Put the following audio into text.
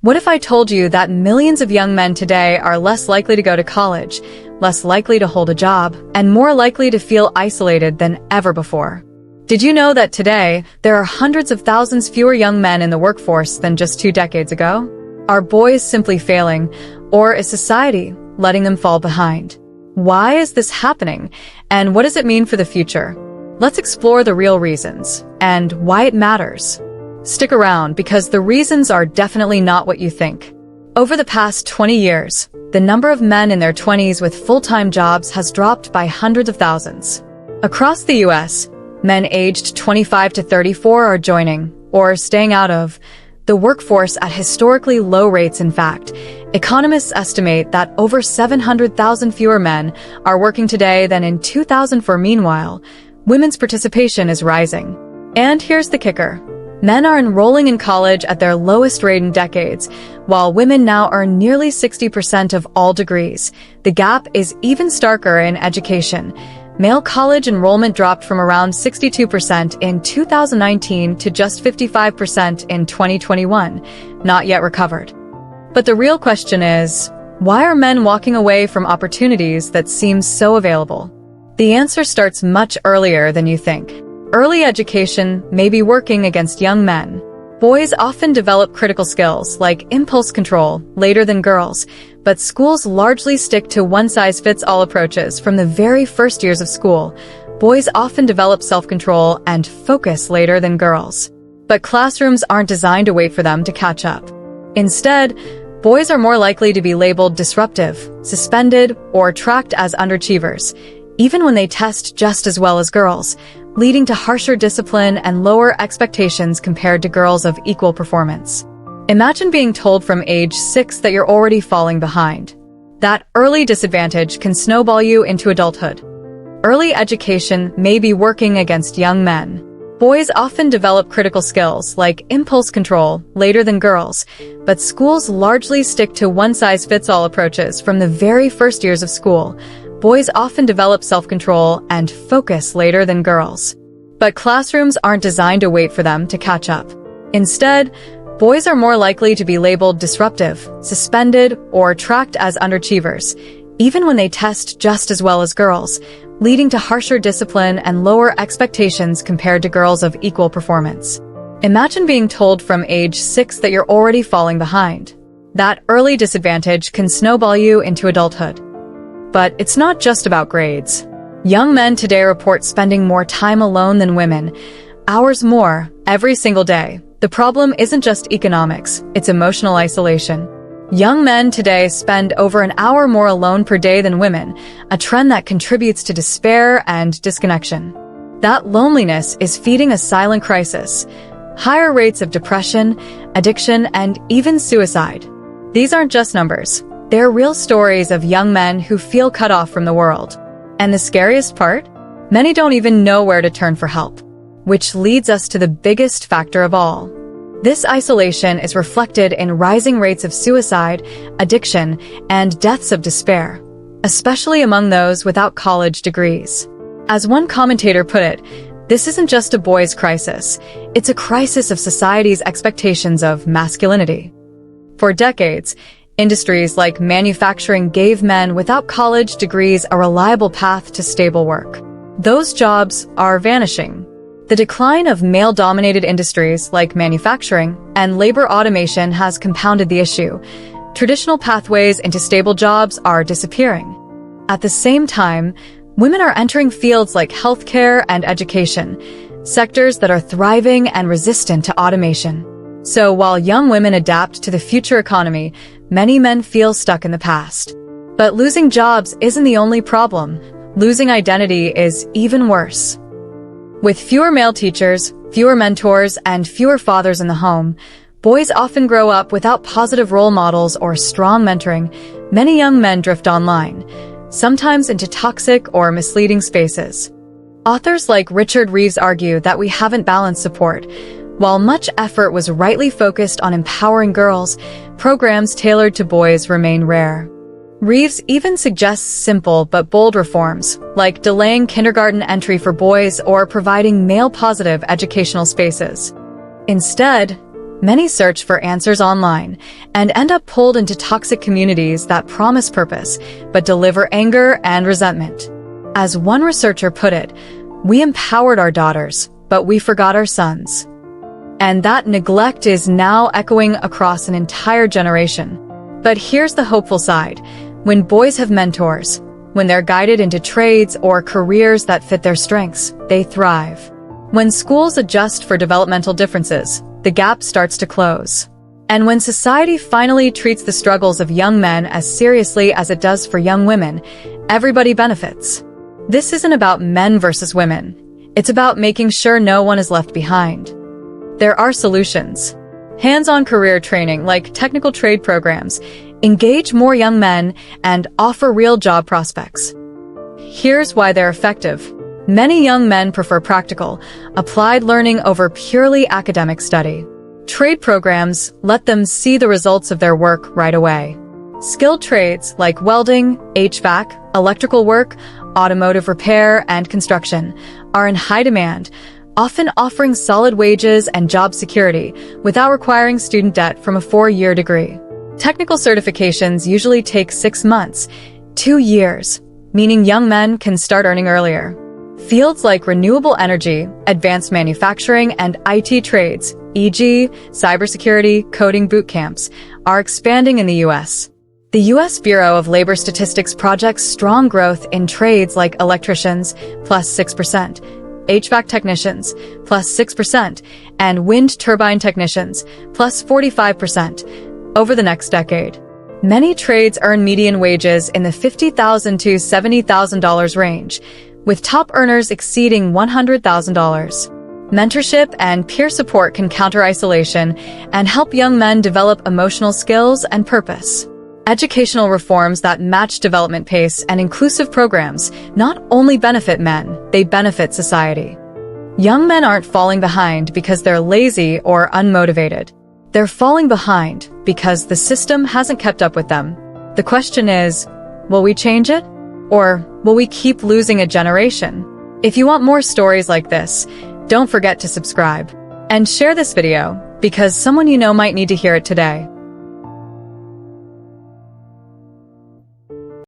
What if I told you that millions of young men today are less likely to go to college, less likely to hold a job, and more likely to feel isolated than ever before? Did you know that today, there are hundreds of thousands fewer young men in the workforce than just 2 decades ago? Are boys simply failing, or is society letting them fall behind? Why is this happening, and what does it mean for the future? Let's explore the real reasons, and why it matters. Stick around, because the reasons are definitely not what you think. Over the past 20 years, the number of men in their 20s with full-time jobs has dropped by hundreds of thousands. Across the U.S., men aged 25 to 34 are joining, or staying out of, the workforce at historically low rates. In fact, economists estimate that over 700,000 fewer men are working today than in 2004. Meanwhile, women's participation is rising. And here's the kicker. Men are enrolling in college at their lowest rate in decades, while women now earn nearly 60% of all degrees. The gap is even starker in education. Male college enrollment dropped from around 62% in 2019 to just 55% in 2021, not yet recovered. But the real question is, why are men walking away from opportunities that seem so available? The answer starts much earlier than you think. Early education may be working against young men. Boys often develop critical skills like impulse control later than girls, but schools largely stick to one-size-fits-all approaches from the very first years of school. Boys often develop self-control and focus later than girls. But classrooms aren't designed to wait for them to catch up. Instead, boys are more likely to be labeled disruptive, suspended, or tracked as underachievers, even when they test just as well as girls, leading to harsher discipline and lower expectations compared to girls of equal performance. Imagine being told from age 6 that you're already falling behind. That early disadvantage can snowball you into adulthood. Early education may be working against young men. Boys often develop critical skills like impulse control later than girls, but schools largely stick to one-size-fits-all approaches from the very first years of school. Boys often develop self-control and focus later than girls. But classrooms aren't designed to wait for them to catch up. Instead, boys are more likely to be labeled disruptive, suspended, or tracked as underachievers, even when they test just as well as girls, leading to harsher discipline and lower expectations compared to girls of equal performance. Imagine being told from age 6 that you're already falling behind. That early disadvantage can snowball you into adulthood. But it's not just about grades. Young men today report spending more time alone than women, hours more, every single day. The problem isn't just economics, it's emotional isolation. Young men today spend over an hour more alone per day than women, a trend that contributes to despair and disconnection. That loneliness is feeding a silent crisis, higher rates of depression, addiction, and even suicide. These aren't just numbers. They're real stories of young men who feel cut off from the world. And the scariest part? Many don't even know where to turn for help. Which leads us to the biggest factor of all. This isolation is reflected in rising rates of suicide, addiction, and deaths of despair, especially among those without college degrees. As one commentator put it, this isn't just a boys' crisis, it's a crisis of society's expectations of masculinity. For decades, industries like manufacturing gave men without college degrees a reliable path to stable work. Those jobs are vanishing. The decline of male-dominated industries like manufacturing and labor automation has compounded the issue. Traditional pathways into stable jobs are disappearing. At the same time, women are entering fields like healthcare and education, sectors that are thriving and resistant to automation. So while young women adapt to the future economy, many men feel stuck in the past. But losing jobs isn't the only problem. Losing identity is even worse. With fewer male teachers, fewer mentors, and fewer fathers in the home, boys often grow up without positive role models or strong mentoring. Many young men drift online, sometimes into toxic or misleading spaces. Authors like Richard Reeves argue that we haven't balanced support. While much effort was rightly focused on empowering girls, programs tailored to boys remain rare. Reeves even suggests simple but bold reforms, like delaying kindergarten entry for boys or providing male-positive educational spaces. Instead, Many search for answers online and end up pulled into toxic communities that promise purpose but deliver anger and resentment. As one researcher put it, we empowered our daughters, but we forgot our sons. And that neglect is now echoing across an entire generation. But here's the hopeful side. When boys have mentors, when they're guided into trades or careers that fit their strengths, they thrive. When schools adjust for developmental differences, the gap starts to close. And when society finally treats the struggles of young men as seriously as it does for young women, everybody benefits. This isn't about men versus women. It's about making sure no one is left behind. There are solutions. Hands-on career training like technical trade programs engage more young men and offer real job prospects. Here's why they're effective. Many young men prefer practical, applied learning over purely academic study. Trade programs let them see the results of their work right away. Skilled trades like welding, HVAC, electrical work, automotive repair, and construction are in high demand, often offering solid wages and job security without requiring student debt from a 4-year degree. Technical certifications usually take 6 months, 2 years, meaning young men can start earning earlier. Fields like renewable energy, advanced manufacturing, and IT trades, e.g., cybersecurity, coding boot camps, are expanding in the U.S. The U.S. Bureau of Labor Statistics projects strong growth in trades like electricians, plus 6%, HVAC technicians, plus 6%, and wind turbine technicians, plus 45%, over the next decade. Many trades earn median wages in the $50,000 to $70,000 range, with top earners exceeding $100,000. Mentorship and peer support can counter isolation and help young men develop emotional skills and purpose. Educational reforms that match development pace and inclusive programs not only benefit men, they benefit society. Young men aren't falling behind because they're lazy or unmotivated. They're falling behind because the system hasn't kept up with them. The question is, will we change it? Or will we keep losing a generation? If you want more stories like this, don't forget to subscribe and share this video because someone you know might need to hear it today.